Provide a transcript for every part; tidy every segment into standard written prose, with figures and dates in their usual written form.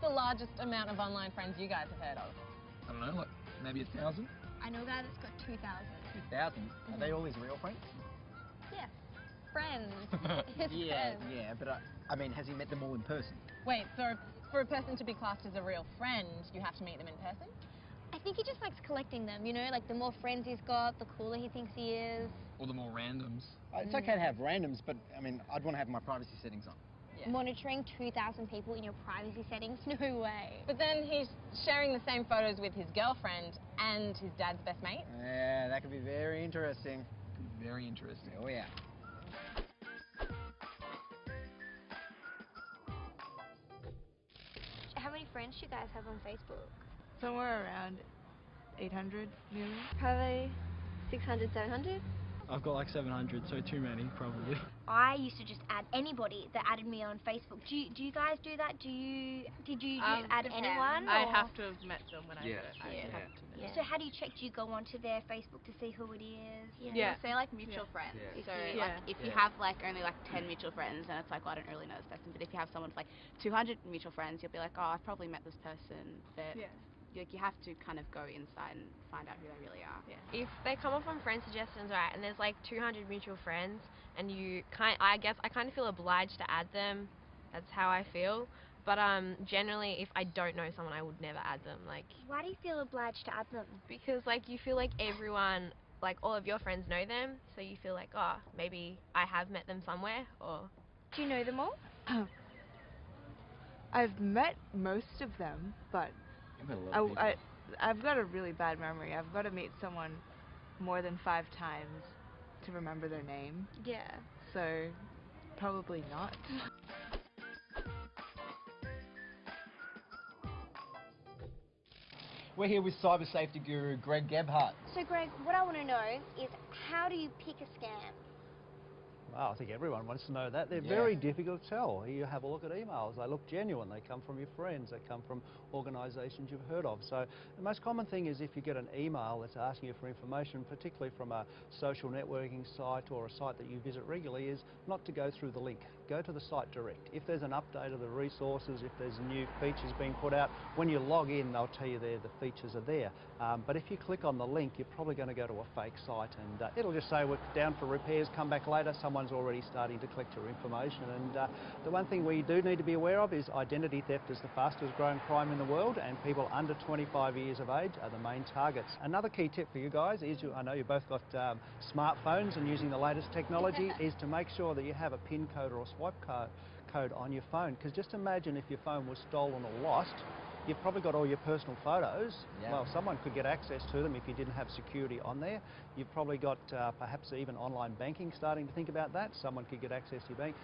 the largest amount of online friends you guys have heard of? I don't know, like maybe 1,000? I know a guy that's got 2,000. 2,000? Are they all his real friends? Yes. Friends. His Yeah, friends. yeah, but I mean, has he met them all in person? Wait, so for a person to be classed as a real friend, you have to meet them in person? I think he just likes collecting them, you know, like the more friends he's got, the cooler he thinks he is. Or the more randoms. It's okay to have randoms, but I mean, I'd want to have my privacy settings on. Yeah. Monitoring 2,000 people in your privacy settings? No way. But then he's sharing the same photos with his girlfriend and his dad's best mate. Yeah, that could be very interesting. Very interesting. Oh yeah. How many friends do you guys have on Facebook? Somewhere around 800, nearly. Probably 600, 700. I've got like 700, so too many, probably. I used to just add anybody that added me on Facebook. Do you guys do that? Did you just add anyone? I or? have to have met them when I Yeah. do it. I have to know. Yeah. So how do you check? Do you go onto their Facebook to see who it is? Yeah. Say like mutual friends. Yeah. So Yeah. like if you have like only like 10 mutual friends, then it's like, well, I don't really know this person. But if you have someone with like 200 mutual friends, you'll be like, oh, I've probably met this person. But you have to kind of go inside and find out who they really are. Yeah. If they come up on friend suggestions, right, and there's like 200 mutual friends, and I guess I kind of feel obliged to add them. That's how I feel. But generally, if I don't know someone, I would never add them. Like, Why do you feel obliged to add them? because like you feel like everyone, like all of your friends know them, so you feel like, oh, maybe I have met them somewhere, or. Do you know them all? I've met most of them, but You've met a lot of people. I've got a really bad memory. I've got to meet someone more than 5 times to remember their name, Yeah. so probably not. We're here with cyber safety guru Greg Gebhardt. So Greg, what I want to know is how do you pick a scam? Well, I think everyone wants to know that. They're Yeah. very difficult to tell. You have a look at emails, they look genuine, they come from your friends, they come from organisations you've heard of. So the most common thing is if you get an email that's asking you for information, particularly from a social networking site or a site that you visit regularly, is not to go through the link. Go to the site direct. If there's an update of the resources, if there's new features being put out, when you log in they'll tell you there the features are there. But if you click on the link, you're probably going to go to a fake site and it'll just say we're down for repairs, come back later. Someone's already starting to collect your information, and the one thing we do need to be aware of is identity theft is the fastest growing crime in the world, and people under 25 years of age are the main targets. Another key tip for you guys is, I know you've both got smartphones and using the latest technology, is to make sure that you have a PIN code or a swipe code on your phone, because just imagine if your phone was stolen or lost. You've probably got all your personal photos. Yeah. Well, someone could get access to them if you didn't have security on there. You've probably got perhaps even online banking starting to think about that. Someone could get access to your bank.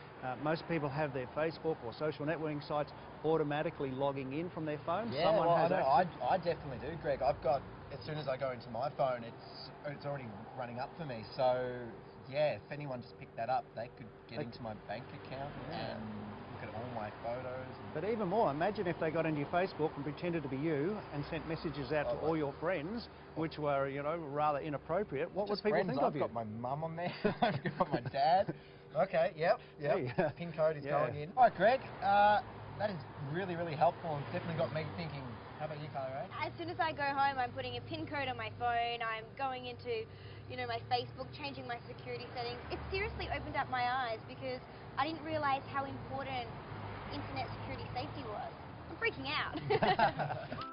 Most people have their Facebook or social networking sites automatically logging in from their phone. Yeah, Someone well, has I definitely do, Greg. I've got, as soon as I go into my phone, it's already running up for me. So, yeah, if anyone just picked that up, they could get into my bank account and look at all my photos. But even more, imagine if they got into your Facebook and pretended to be you and sent messages out to all your friends, which were, you know, rather inappropriate. What would people think of you? I've got my mum on there. I've got my dad. Okay, yep. Hey. PIN code is going in. All right, Greg, that is really, really helpful and definitely got me thinking. How about you, Kylie? As soon as I go home, I'm putting a PIN code on my phone. I'm going into, you know, my Facebook, changing my security settings. It seriously opened up my eyes because I didn't realise how important internet security safety was. I'm freaking out.